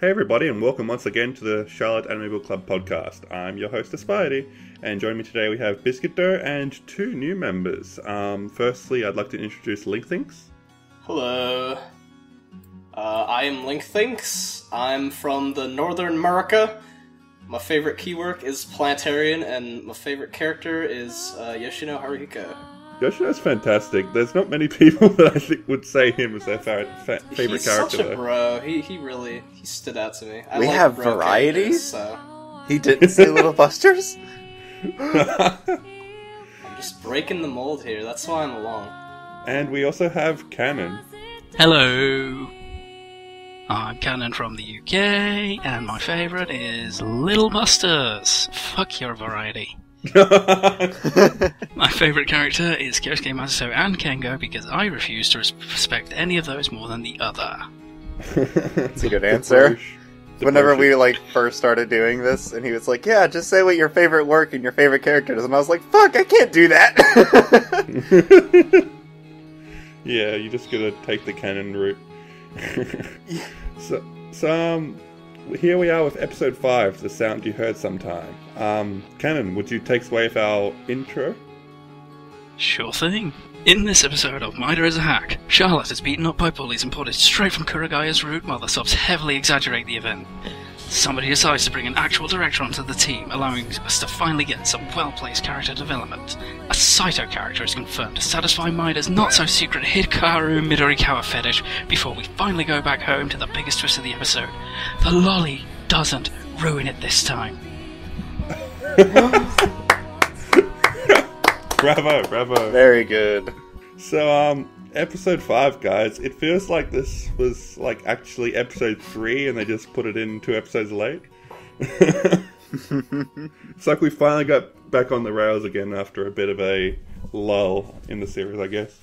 Hey everybody, and welcome once again to the Charlotte Anime Book Club podcast. I'm your host Aspirety, and joining me today we have Bizkitdoh and two new members. Firstly, I'd like to introduce LinkThinks. Hello. I am LinkThinks. I'm from the Northern America. My favorite keyword is planetarian, and my favorite character is Yoshino Haruhiko. Yoshino's fantastic. There's not many people that I think would say him as their favorite character. He's such a bro. He really stood out to me. We have varieties? So. He didn't say Little Busters? I'm just breaking the mold here. That's why I'm along. And we also have Kanon. Hello. I'm Kanon from the UK, and my favourite is Little Busters. Fuck your variety. My favourite character is Kyosuke Masato and Kengo because I refuse to respect any of those more than the other. That's a good answer. Whenever we first started doing this, and he was like, "Yeah, just say what your favorite work and your favorite characters," and I was like, "Fuck, I can't do that." Yeah, you just gotta take the Kanon route. So here we are with episode 5, The Sound You Heard Sometime. Kanon, would you take us away with our intro? Sure thing. In this episode of Mida is a Hack, Charlotte is beaten up by bullies imported straight from Kuragaya's route while the subs heavily exaggerate the event. Somebody decides to bring an actual director onto the team, allowing us to finally get some well-placed character development. A Saito character is confirmed to satisfy Mida's not-so-secret Hikaru Midorikawa fetish before we finally go back home to the biggest twist of the episode. The lolly doesn't ruin it this time. Bravo. Very good. So, episode 5, guys. It feels like this was, actually episode 3, and they just put it in 2 episodes late. It's like we finally got back on the rails again after a bit of a lull in the series, I guess.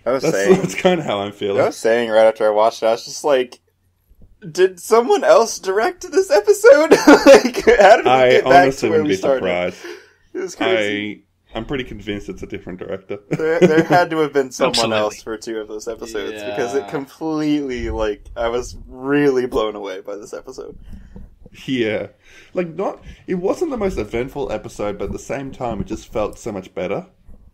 That's kind of how I'm feeling. I was saying right after I watched it, I was just like, did someone else direct this episode? How did we get back to where we started? Surprised. It was crazy. I'm pretty convinced it's a different director. there had to have been someone else for 2 of those episodes, because it completely, I was really blown away by this episode. Yeah. It wasn't the most eventful episode, but at the same time, it just felt so much better.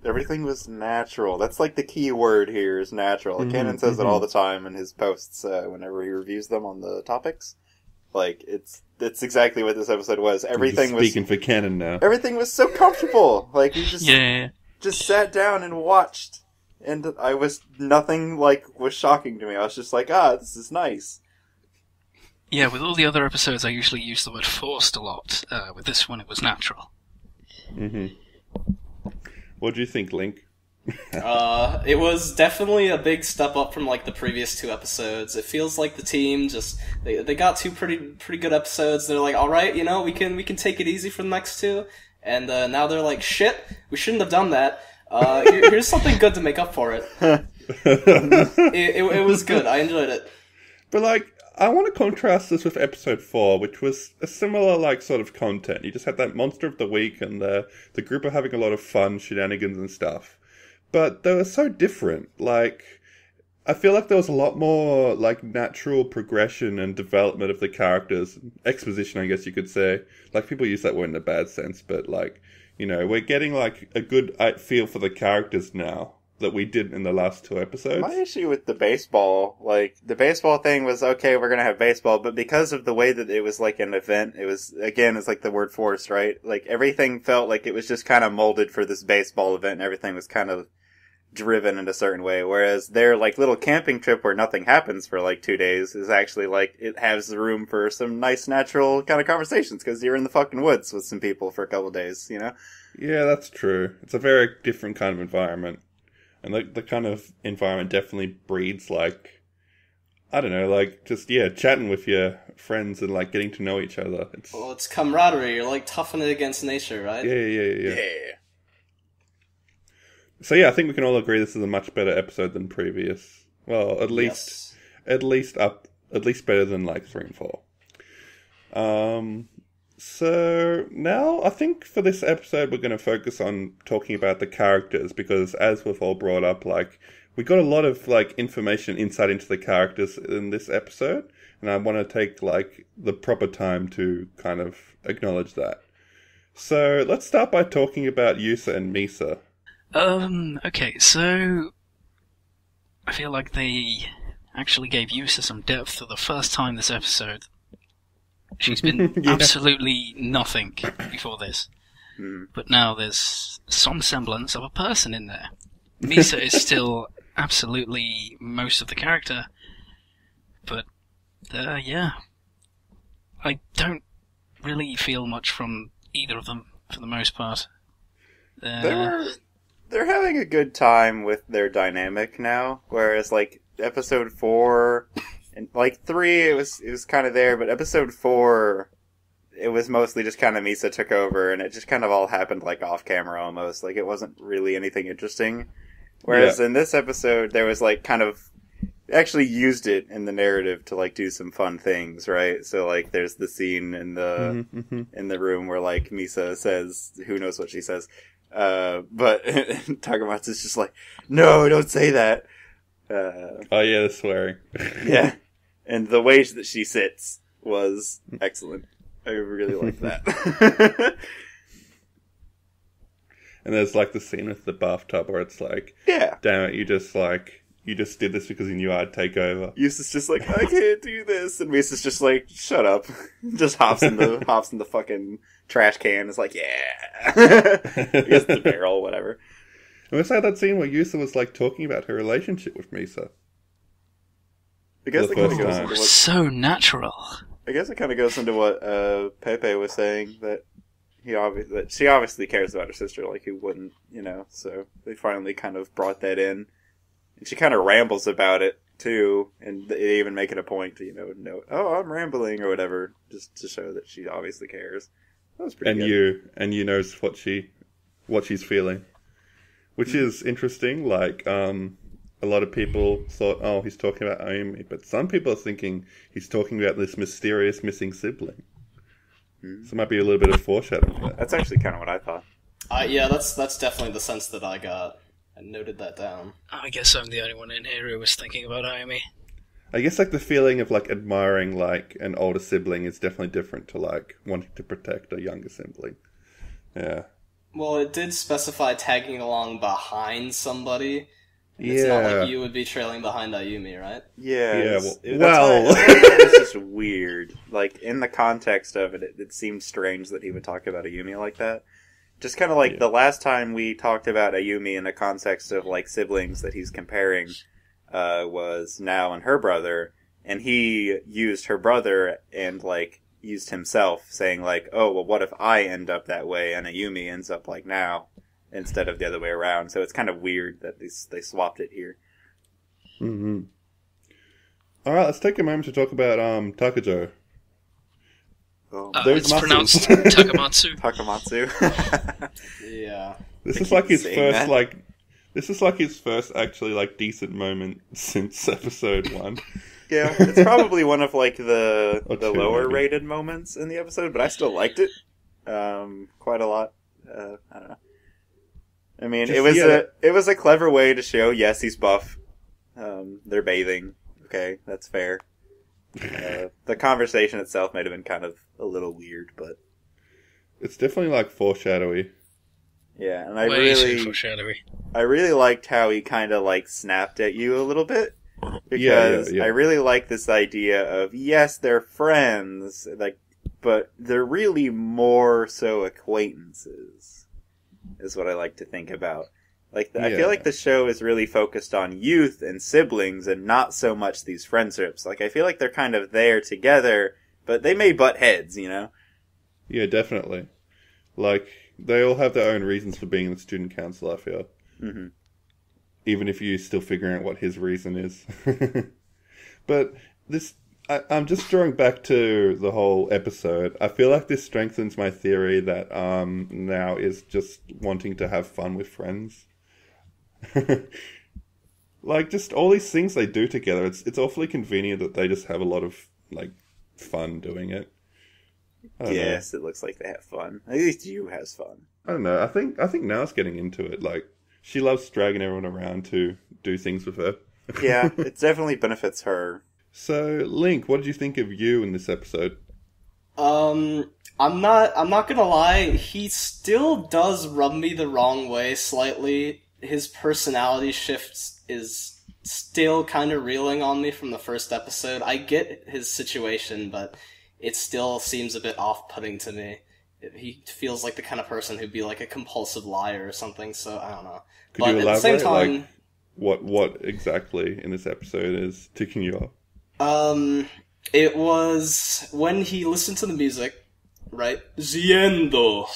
Everything was natural. That's the key word here, is natural. Kanon says it all the time in his posts, whenever he reviews them on the topics. It's exactly what this episode was. Everything was speaking for Kanon now. Everything was so comfortable. We just sat down and watched, and nothing was shocking to me. I was just like, this is nice. Yeah, with all the other episodes, I usually use the word forced a lot. With this one, it was natural. Mm-hmm. What do you think, Link? It was definitely a big step up from the previous 2 episodes. It feels like the team just they got 2 pretty good episodes. They're like, all right, we can take it easy for the next 2, and now they're like, shit, we shouldn't have done that. Here's something good to make up for it. It was good. I enjoyed it. But I want to contrast this with episode 4, which was a similar sort of content. You just had that monster of the week, and the group are having a lot of fun shenanigans and stuff. But they were so different. I feel like there was a lot more, natural progression and development of the characters. Exposition, I guess you could say. People use that word in a bad sense, but, we're getting, a good feel for the characters now that we did in the last 2 episodes. My issue with the baseball, the baseball thing was, okay, we're gonna have baseball, but because of the way that it was, an event, it was, again, it's the word forced, right? Everything felt like it was just kind of molded for this baseball event, and everything was kind of driven in a certain way, whereas their little camping trip where nothing happens for 2 days is actually it has the room for some nice natural kind of conversations because you're in the fucking woods with some people for a couple days, Yeah, that's true. It's a very different kind of environment, and the kind of environment definitely breeds I don't know, chatting with your friends and getting to know each other. It's camaraderie. You're toughing it against nature, right? Yeah. So yeah, I think we can all agree this is a much better episode than previous. Well, at least better than 3 and 4. So now I think for this episode we're going to focus on talking about the characters, because as we've all brought up, we got a lot of information, insight into the characters in this episode, And I want to take, like, the proper time to kind of acknowledge that. So, let's start by talking about Yusa and Misa. Okay, so I feel like they actually gave Yusa some depth for the first time this episode. She's been absolutely nothing before this. But now there's some semblance of a person in there. Misa is still absolutely most of the character. But, yeah. I don't really feel much from either of them, for the most part. They're having a good time with their dynamic now, whereas, like, episode 4 and, like, 3, it was kind of there, but episode 4, it was mostly just kind of Misa took over, and it just kind of all happened, like, off-camera almost. Like, it wasn't really anything interesting. Whereas in this episode, there was, like, kind of actually used it in the narrative to, like, do some fun things, right? So, like, there's the scene in the in the room where, like, Misa says, who knows what she says, but Takamatsu's just like, no, don't say that. Oh yeah, the swearing. Yeah. And the way that she sits was excellent. I really like that. And there's, like, the scene with the bathtub where it's like, Yeah. damn it, you just did this because you knew I'd take over. Yusa's just like, I can't do this. And Misa's just like, shut up. Just hops in the fucking trash can. It's like, yeah. Gets the barrel, whatever. And it's like that scene where Yusa was, like, talking about her relationship with Misa. I guess it kind of first goes time. into what, So natural. I guess it kind of goes into what Pepe was saying, that that she obviously cares about her sister, like who wouldn't, you know, so they finally kind of brought that in. And she kind of rambles about it, too, and they even make it a point to, you know, oh, I'm rambling, or whatever, just to show that she obviously cares. That was pretty good. You knows what she's feeling. Which is interesting, like, a lot of people thought, oh, he's talking about Ayumi, but some people are thinking he's talking about this mysterious missing sibling. So it might be a little bit of foreshadowing there. That's actually kind of what I thought. Yeah, that's definitely the sense that I got. I noted that down. I guess I'm the only one in here who was thinking about Ayumi. I guess, like, the feeling of, like, admiring, like, an older sibling is definitely different to, like, wanting to protect a younger sibling. Yeah. Well, it did specify tagging along behind somebody. It's not like you would be trailing behind Ayumi, right? Yeah, well. It's just weird. Like, in the context of it, it seemed strange that he would talk about Ayumi like that. Just kind of like the last time we talked about Ayumi in the context of, like, siblings that he's comparing was Nao and her brother, and he used her brother and, like, used himself, saying, like, oh, well, what if I end up that way and Ayumi ends up like Nao, instead of the other way around. So it's kind of weird that they swapped it here. Mm-hmm. Alright, let's take a moment to talk about Takajo. It's pronounced Takamatsu. Takamatsu. Yeah. This is like his saying first, that. like... This is like his first actually, like, decent moment since episode 1. Yeah, it's probably one of, like, the two, lower maybe. rated moments in the episode, but I still liked it quite a lot. I don't know. I mean, it was a clever way to show, yes, he's buff. They're bathing. Okay, that's fair. The conversation itself might have been kind of a little weird, but... It's definitely, like, foreshadowy. Yeah, and I Way too foreshadowy. really liked how he kind of, like, snapped at you a little bit. Because Yeah. I really like this idea of, yes, they're friends, like, but they're really more so acquaintances, is what I like to think about. Like, I feel like the show is really focused on youth and siblings and not so much these friendships. Like, I feel like they're kind of there together, but they may butt heads, you know? Yeah, definitely. Like, they all have their own reasons for being in the student council, I feel. Mm-hmm. Even if you're still figuring out what his reason is. But this... I'm just drawing back to the whole episode. I feel like this strengthens my theory that Now is just wanting to have fun with friends. Like, just all these things they do together, it's awfully convenient that they just have a lot of, like, fun doing it. I don't Yes, it looks like they have fun. At least you has fun. I don't know. I think Now's getting into it. Like, she loves dragging everyone around to do things with her. Yeah, it definitely benefits her. So, Link, what did you think of you in this episode? I'm not gonna lie, he still does rub me the wrong way slightly. His personality shifts is still kind of reeling on me from the first episode. I get his situation, but it still seems a bit off-putting to me. He feels like the kind of person who'd be like a compulsive liar or something, so I don't know. Could you elaborate, at the same time, like, what exactly in this episode is ticking you off? It was when he listened to the music, right? Ziendo!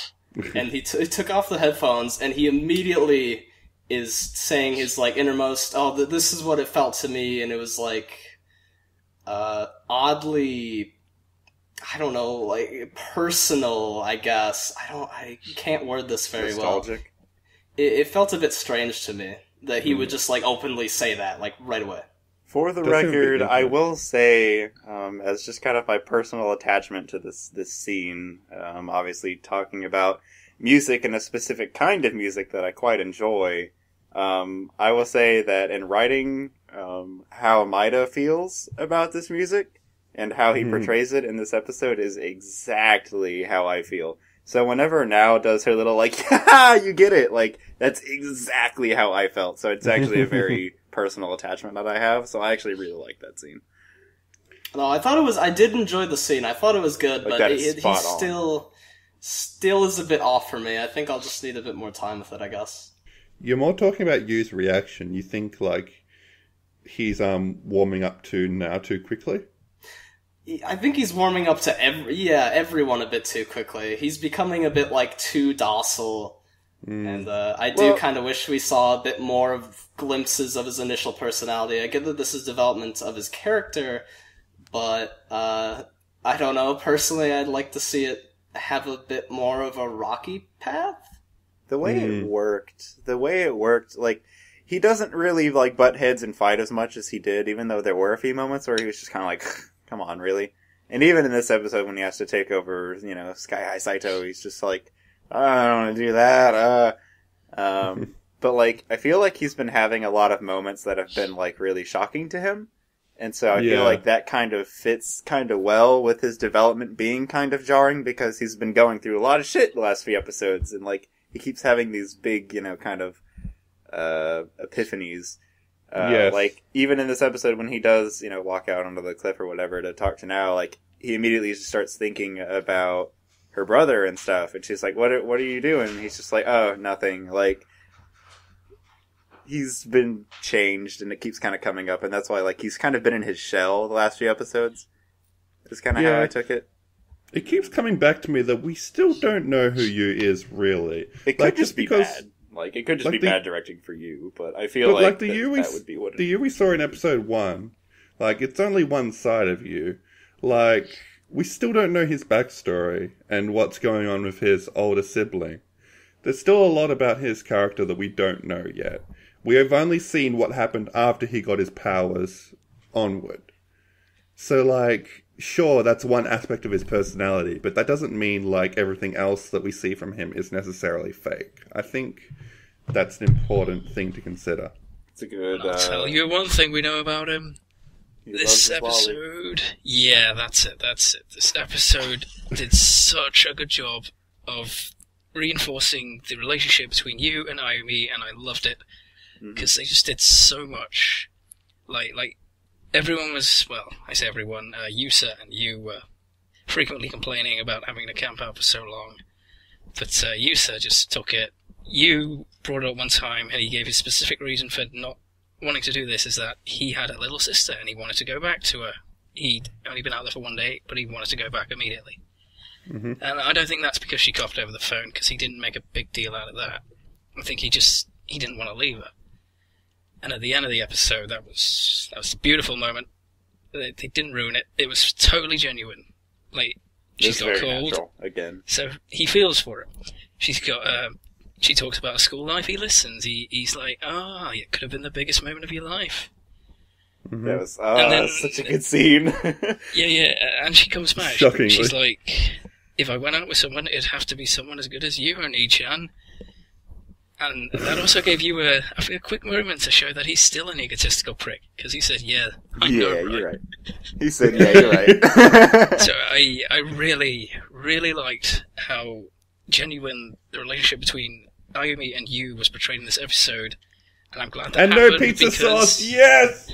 And he took off the headphones, and he immediately is saying his, like, innermost, this is what it felt to me, and it was, like, oddly, I don't know, like, personal, I guess. I can't word this very nostalgic. Well. It felt a bit strange to me that he would just, like, openly say that, like, right away. For the record, I will say, as just kind of my personal attachment to this scene, obviously talking about music and a specific kind of music that I quite enjoy, I will say that in writing how Maida feels about this music and how he portrays it in this episode is exactly how I feel. So whenever Now does her little, like, haha, you get it, like, that's exactly how I felt. So it's actually a very personal attachment that I have, so I actually really like that scene. No, I did enjoy the scene. I thought it was good, like, but he still is a bit off for me. I think I'll just need a bit more time with it, I guess. You're more talking about Yu's reaction. You think, like, he's warming up to Now too quickly? I think he's warming up to everyone a bit too quickly. He's becoming a bit, like, too docile. And I do kind of wish we saw a bit more of glimpses of his initial personality. I get that this is development of his character, but I don't know. Personally, I'd like to see it have a bit more of a rocky path. The way it worked, like, he doesn't really, like, butt heads and fight as much as he did, even though there were a few moments where he was just kind of like, come on, really? And even in this episode when he has to take over, Sky High Saito, he's just like, I don't want to do that, but, like, I feel like he's been having a lot of moments that have been, like, really shocking to him. And so I feel like that kind of fits kind of well with his development being kind of jarring because he's been going through a lot of shit the last few episodes and, like, he keeps having these big, kind of, epiphanies. Yes. Like, even in this episode when he does, walk out onto the cliff or whatever to talk to Now, like, he immediately just starts thinking about her brother and stuff, and she's like, what are you doing? And he's just like, oh, nothing. Like, he's been changed, and it keeps kind of coming up, and that's why, like, he's kind of been in his shell the last few episodes. Is kind of how I took it. It keeps coming back to me that we still don't know who Yu is, really. It could just be bad. Like, it could just be bad directing for you, but I feel like that would be what it is. The Yu we saw in episode 1, like, it's only one side of Yu. Like, we still don't know his backstory and what's going on with his older sibling. There's still a lot about his character that we don't know yet. We have only seen what happened after he got his powers onward. So, like, sure, that's one aspect of his personality, but that doesn't mean, like, everything else that we see from him is necessarily fake. I think that's an important thing to consider. It's a good... I'll tell you one thing we know about him. This episode... Yeah, that's it. This episode did such a good job of reinforcing the relationship between you and Ayumi, and I loved it. Because they just did so much. Like, everyone was, well, I say everyone, Yusa and you were frequently complaining about having to camp out for so long. But Yusa just took it. You brought it up one time, and he gave his specific reason for not wanting to do this, is that he had a little sister, and he wanted to go back to her. He'd only been out there for one day, but he wanted to go back immediately. And I don't think that's because she coughed over the phone, because he didn't make a big deal out of that. I think he didn't want to leave her. And at the end of the episode, that was a beautiful moment. They didn't ruin it. It was totally genuine. Like, she's got cold. Natural, again. So he feels for it. She's got, she talks about school life, he listens. He's like, it could have been the biggest moment of your life. That was, that's such a good scene. yeah, and she comes back. Shockingly. She's like, if I went out with someone, it'd have to be someone as good as you, Oni-chan. And that also gave you a quick moment to show that he's still an egotistical prick, because he said, yeah, I know, right? You're right. He said, yeah, you're right. So I really, really liked how genuine the relationship between Ayumi and Yu was portrayed in this episode, and I'm glad that and happened. no pizza sauce, yes!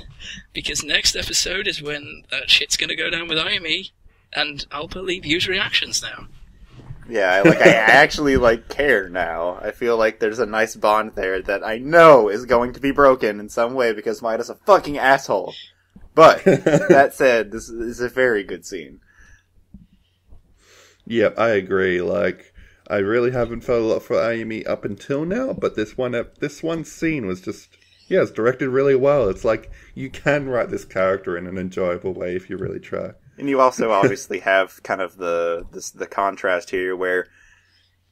Because next episode is when that shit's gonna go down with Ayumi, and I'll believe Yu's reactions now. Yeah, I actually, care now. I feel like there's a nice bond there that I know is going to be broken in some way because Maida's a fucking asshole. But, that said, this is a very good scene. Yep, I agree. I really haven't felt a lot for Ayumi up until now, but this one scene was just, it's directed really well. It's like, you can write this character in an enjoyable way if you really try. And you also obviously have kind of the contrast here where,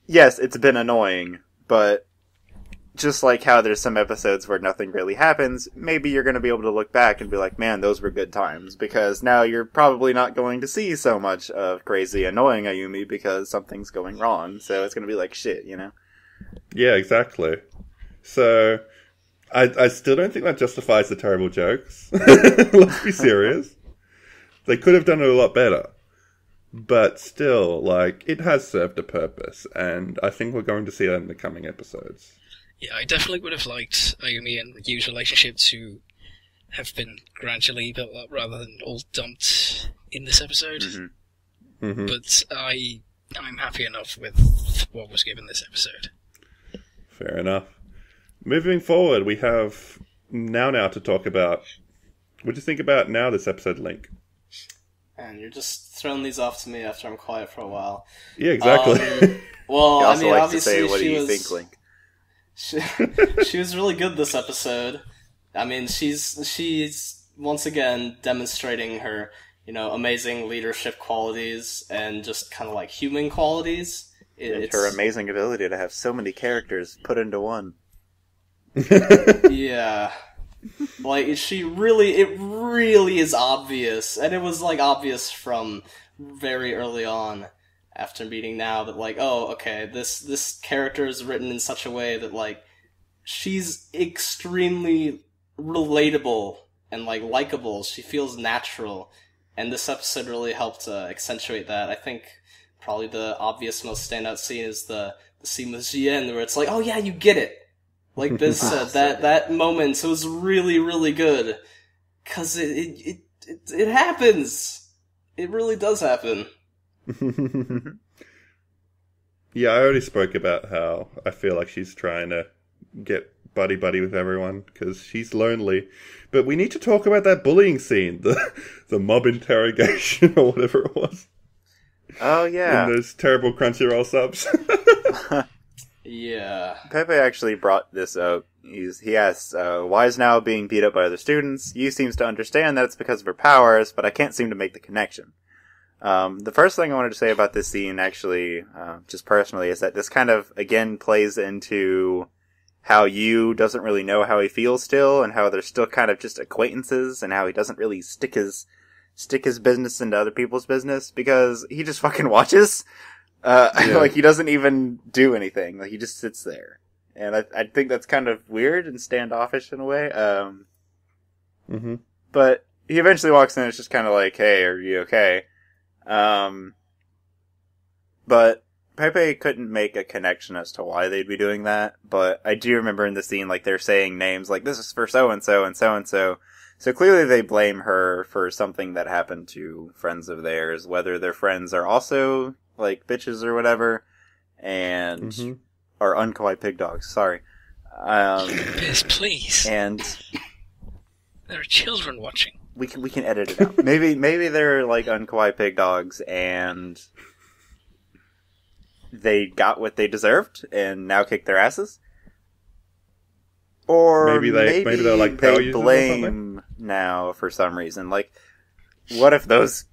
yes, it's been annoying, but just like how there's some episodes where nothing really happens, maybe you're going to be able to look back and be like, man, those were good times, because now you're probably not going to see so much of crazy, annoying Ayumi because something's going wrong, so it's going to be like shit, you know? Yeah, exactly. So, I still don't think that justifies the terrible jokes. Let's be serious. They could have done it a lot better. But still, it has served a purpose, and I think we're going to see that in the coming episodes. Yeah, I definitely would have liked Ayumi and Yu's relationship to have been gradually built up rather than all dumped in this episode. Mm-hmm. Mm-hmm. But I'm happy enough with what was given this episode. Fair enough. Moving forward, we have now to talk about... What do you think about now this episode, Link? And you're just throwing these off to me after I'm quiet for a while. Yeah, exactly. Well, He also likes obviously to say, what do you think, Link? She was really good this episode. I mean, she's once again demonstrating her, amazing leadership qualities and just kind of human qualities. It's her amazing ability to have so many characters put into one. Yeah. It really is obvious, and it was, obvious from very early on after meeting now that, okay, this character is written in such a way that, she's extremely relatable and, likable. She feels natural, and this episode really helped accentuate that. I think probably the obvious, most standout scene is the scene with Jien, where it's oh yeah, you get it. Like this that moment, it was really, really good. 'Cause it happens. It really does happen. Yeah, I already spoke about how I feel like she's trying to get buddy with everyone because she's lonely. But we need to talk about that bullying scene, the mob interrogation or whatever it was. Oh yeah, and those terrible Crunchyroll subs. Yeah. Pepe actually brought this up. He asks, why is Now being beat up by other students? Yu seems to understand that it's because of her powers, but I can't seem to make the connection. The first thing I wanted to say about this scene, actually, just personally, is that this kind of, again, plays into how Yu doesn't really know how he feels still, and how they're still kind of just acquaintances, and how he doesn't really stick his business into other people's business, because he just fucking watches. Yeah. He doesn't even do anything. He just sits there. And I think that's kind of weird and standoffish in a way. Mm-hmm. But he eventually walks in and it's just kind of hey, are you okay? But Pepe couldn't make a connection as to why they'd be doing that. But I do remember in the scene, they're saying names this is for so-and-so and so-and-so. So clearly they blame her for something that happened to friends of theirs, whether their friends are also bitches or whatever, and or unkawaii pig dogs. Sorry, Yes, please. And there are children watching. We can edit it out. Maybe they're unkawaii pig dogs, and they got what they deserved, and now kick their asses. Or maybe they're power users blame Now for some reason. What if those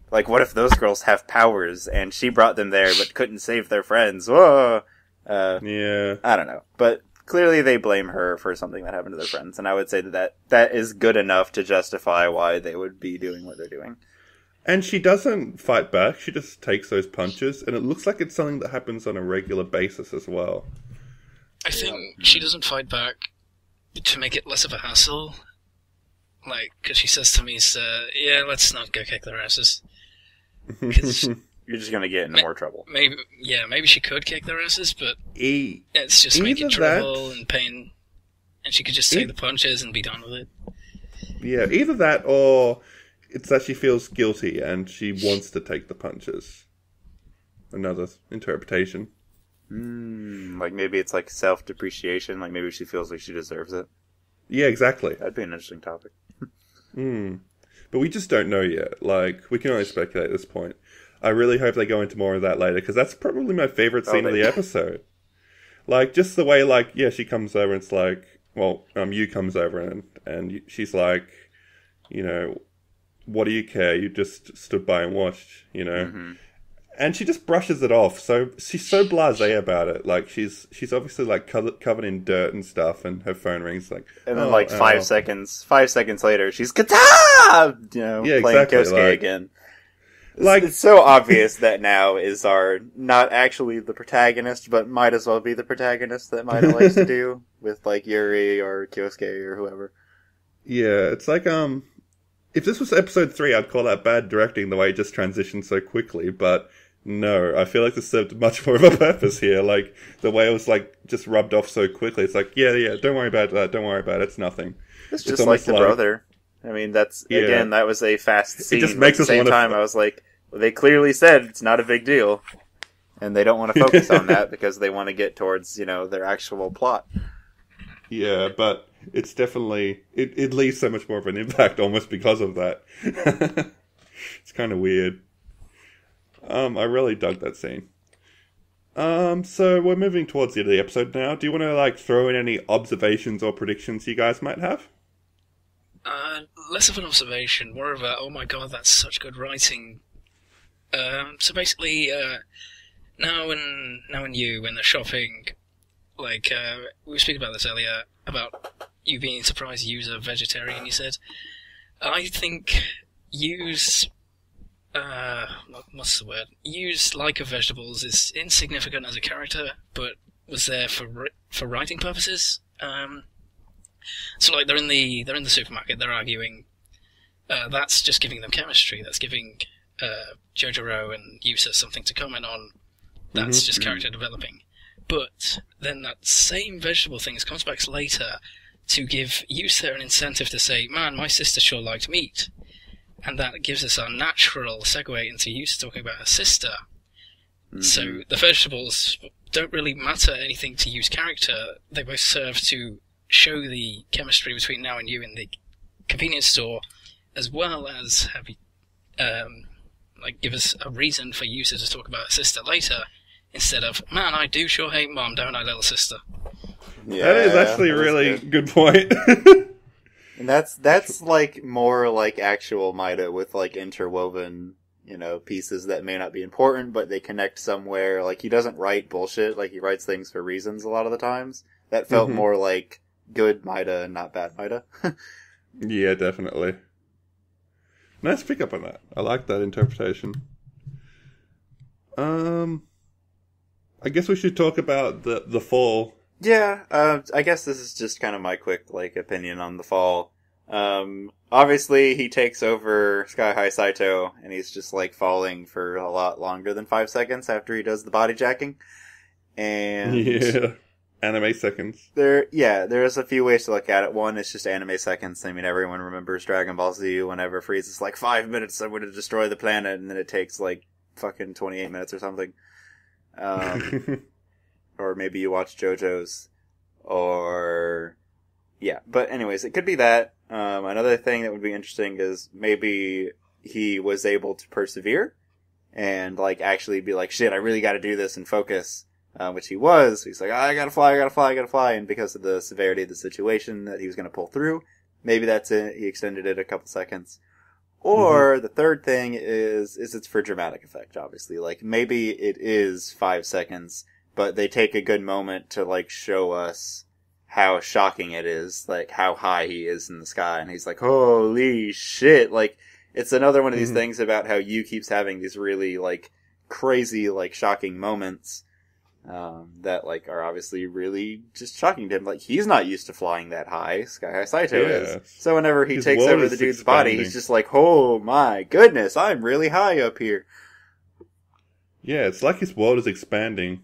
girls have powers and she brought them there but couldn't save their friends? Whoa! Yeah. I don't know. But clearly they blame her for something that happened to their friends, and I would say that is good enough to justify why they would be doing what they're doing. And she doesn't fight back, she just takes those punches, and it looks like it's something that happens on a regular basis as well. I think she doesn't fight back to make it less of a hassle. Like, because she says to me, yeah, let's not go kick their asses. 'Cause You're just gonna get in more trouble. maybe she could kick their asses, but it's just making trouble and pain, and she could just take the punches and be done with it. Yeah, either that or it's that she feels guilty and she wants to take the punches. Another interpretation. Like maybe it's like self-depreciation, like maybe she feels like she deserves it. Yeah, exactly. That'd be an interesting topic. But we just don't know yet. Like, we can only speculate at this point. I really hope they go into more of that later, because that's probably my favorite scene of the episode. Like, just the way, like, yeah, she comes over and it's like, well, Yu comes over and she's like, you know, what do you care? You just stood by and watched, you know? Mm-hmm. And she just brushes it off. So she's so blasé about it. Like, she's obviously, like, covered in dirt and stuff, and her phone rings, like... And then, 5 seconds later, she's kata! You know, yeah, playing exactly, Kosuke again. Like, it's so obvious that now is not actually the protagonist, but might as well be the protagonist that Maida likes to do with, like, Yuri or Kyosuke or whoever. Yeah, it's like, if this was episode 3, I'd call that bad directing, the way it just transitioned so quickly, but... No, I feel like this served much more of a purpose here. Like, the way it was, like, just rubbed off so quickly. It's like, yeah, don't worry about that. Don't worry about it. It's nothing. It's just like the brother. I mean, again, that was a fast scene. It just makes us at the same time, I was like, well, they clearly said it's not a big deal. And they don't want to focus on that because they want to get towards, you know, their actual plot. Yeah, but it's definitely... It leaves so much more of an impact almost because of that. It's kind of weird. I really dug that scene. So we're moving towards the end of the episode now. Do you want to, like, throw in any observations or predictions you guys might have? Less of an observation, more of a, oh my god, that's such good writing. So basically, now and you, when they're shopping, like, we were speaking about this earlier, about you being surprised Yu's a vegetarian, you said. I think Yu's... what's the word? Yu's like of vegetables is insignificant as a character, but was there for writing purposes. So like they're in the supermarket, they're arguing. That's just giving them chemistry. That's giving Jojoro and Yusa something to comment on. That's just character developing. But then that same vegetable thing comes back later to give Yusa an incentive to say, "Man, my sister sure liked meat." And that gives us our natural segue into Yusa talking about her sister. Mm-hmm. So the vegetables don't really matter anything to Yu's character. They both serve to show the chemistry between now and Yu in the convenience store, as well as have give us a reason for Yusa to talk about her sister later, instead of, man, I do sure hate mom, don't I, little sister? Yeah, that is actually a really good point. And that's like more like actual Maida with like interwoven, you know, pieces that may not be important, but they connect somewhere. Like, he doesn't write bullshit, like he writes things for reasons a lot of the times. That felt more like good Maida and not bad Maida. Yeah, definitely. Nice pick up on that. I like that interpretation. I guess we should talk about the fall. Yeah, I guess this is just kind of my quick, like, opinion on the fall. Obviously he takes over Sky High Saito, and he's just, like, falling for a lot longer than 5 seconds after he does the body jacking. And... yeah. Anime seconds. There's a few ways to look at it. One, it's just anime seconds. I mean, everyone remembers Dragon Ball Z whenever Frieza's like, 5 minutes, I'm going to destroy the planet, and then it takes, like, fucking 28 minutes or something. Or maybe you watch JoJo's, or... yeah, but anyways, it could be that. Another thing that would be interesting is maybe he was able to persevere, and, like, actually be like, shit, I really gotta do this and focus, which he was. He's like, I gotta fly, and because of the severity of the situation that he was gonna pull through, maybe that's it, he extended it a couple seconds. Or the third thing is it's for dramatic effect, obviously. Like, maybe it is 5 seconds, but they take a good moment to, like, show us how shocking it is, like, how high he is in the sky, and he's like, holy shit, like, it's another one of these things about how Yu keeps having these really, like, crazy, like, shocking moments, that like are obviously really just shocking to him. Like, he's not used to flying that high. Sky High Saito is. So whenever he takes over the dude's body, he's just like, oh my goodness, I'm really high up here. Yeah, it's like his world is expanding.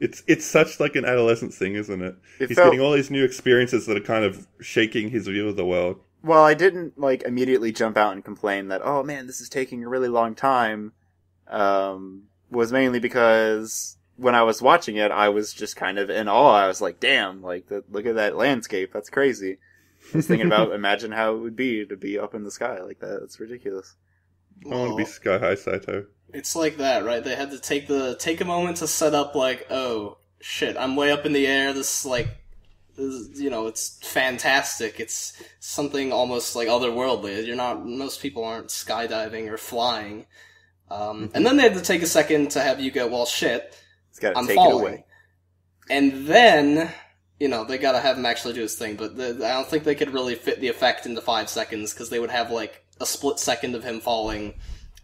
It's such like an adolescent thing, isn't it? He's getting all these new experiences that are kind of shaking his view of the world. Well, I didn't like immediately jump out and complain that, oh man, this is taking a really long time. Was mainly because when I was watching it, I was just kind of in awe. I was like, damn, like, look at that landscape. That's crazy. I was thinking about, imagine how it would be to be up in the sky like that. It's ridiculous. I want to be Sky High Saito. It's like that, right? They had to take a moment to set up, like, oh, shit, I'm way up in the air. This, it's fantastic. It's something almost, like, otherworldly. Most people aren't skydiving or flying. And then they had to take a second to have you go, well, shit, I'm falling. It away. And then, they gotta have him actually do his thing, but I don't think they could really fit the effect into 5 seconds, because they would have, like, a split second of him falling,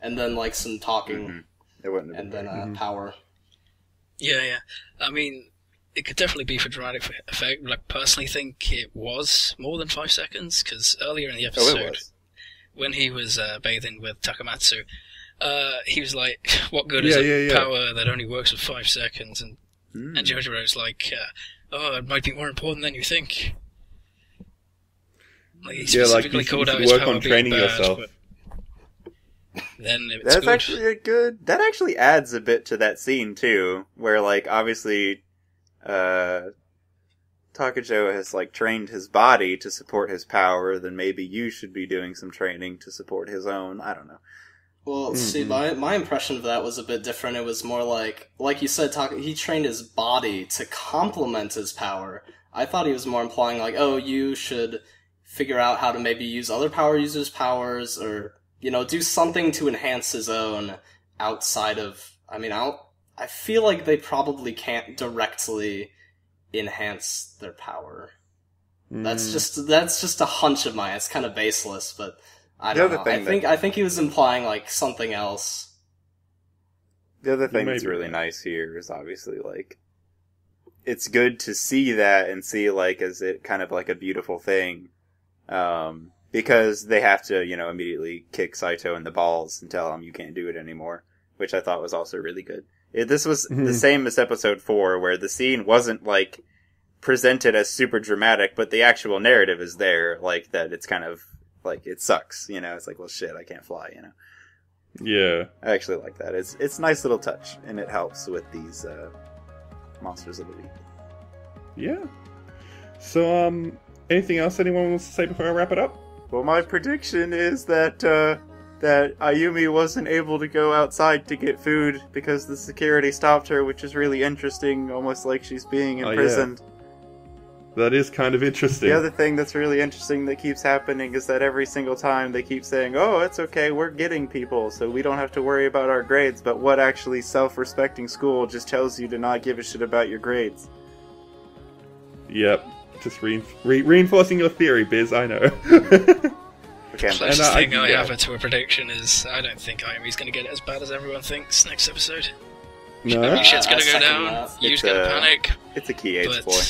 and then, like, some talking, and then power. Yeah. I mean, it could definitely be for dramatic effect, but I personally think it was more than 5 seconds, because earlier in the episode, when he was bathing with Takamatsu, he was like, what good is a power that only works for 5 seconds? And Jojiro's like, it might be more important than you think. Like, he specifically called out his power on training being bad, yourself. Then it's That's good. Actually a good... That actually adds a bit to that scene, too, where, like, obviously, Takajo has, like, trained his body to support his power, then maybe you should be doing some training to support his own. I don't know. Well, see, my impression of that was a bit different. It was more like you said, he trained his body to complement his power. I thought he was more implying, like, oh, you should figure out how to maybe use other power users' powers, or, do something to enhance his own outside of... I mean, I feel like they probably can't directly enhance their power. That's just a hunch of mine. It's kind of baseless, but... I don't know. I think he was implying, like, something else. The other thing that's really nice here is obviously, like, it's good to see that and see, like, as it kind of like a beautiful thing. Because they have to, immediately kick Saito in the balls and tell him you can't do it anymore, which I thought was also really good. This was the same as episode 4, where the scene wasn't, like, presented as super dramatic, but the actual narrative is there, like, that it's kind of, like, it sucks, it's like, well, shit, I can't fly, Yeah. I actually like that. It's a nice little touch, and it helps with these, Monsters of the Week. Yeah. So, anything else anyone wants to say before I wrap it up? Well, my prediction is that Ayumi wasn't able to go outside to get food because the security stopped her, which is really interesting, almost like she's being imprisoned. Yeah. That is kind of interesting. The other thing that's really interesting that keeps happening is that every single time they keep saying, oh, it's okay, we're getting people, so we don't have to worry about our grades, but what actually self-respecting school just tells you to not give a shit about your grades. Yep. Just reinforcing your theory, Biz, I know. The closest thing I have to a prediction is I don't think Ayumi's going to get it as bad as everyone thinks next episode. No? Every shit's going to go down, Yu's going to panic. It's a key age boy.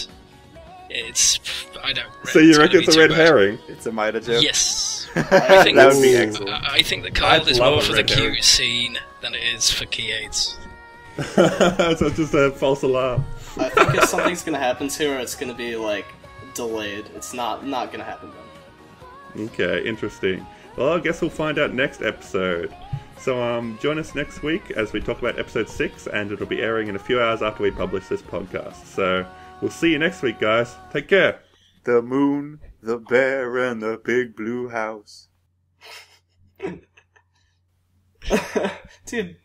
I don't. So you reckon it's a red herring? It's a Maida joke. Yes. I think that would be excellent. I think that Kyle is more for the cute scene than it is for key aids. So it's just a false alarm. I think if something's gonna happen to her, it's gonna be like delayed. It's not gonna happen then. Okay, interesting. Well, I guess we'll find out next episode. So join us next week as we talk about episode 6, and it'll be airing in a few hours after we publish this podcast. So we'll see you next week, guys. Take care. The moon, the bear, and the big blue house. Dude,